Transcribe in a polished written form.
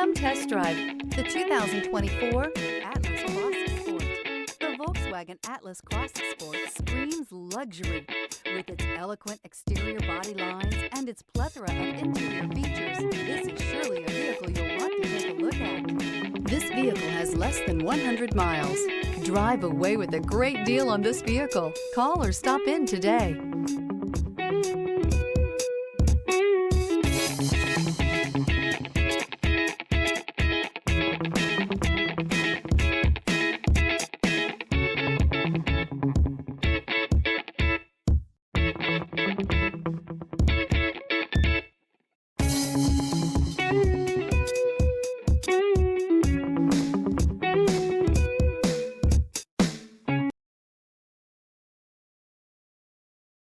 Come test drive the 2024 Atlas Cross Sport. The Volkswagen Atlas Cross Sport screams luxury. With its eloquent exterior body lines and its plethora of interior features, this is surely a vehicle you'll want to take a look at. This vehicle has less than 100 miles. Drive away with a great deal on this vehicle. Call or stop in today.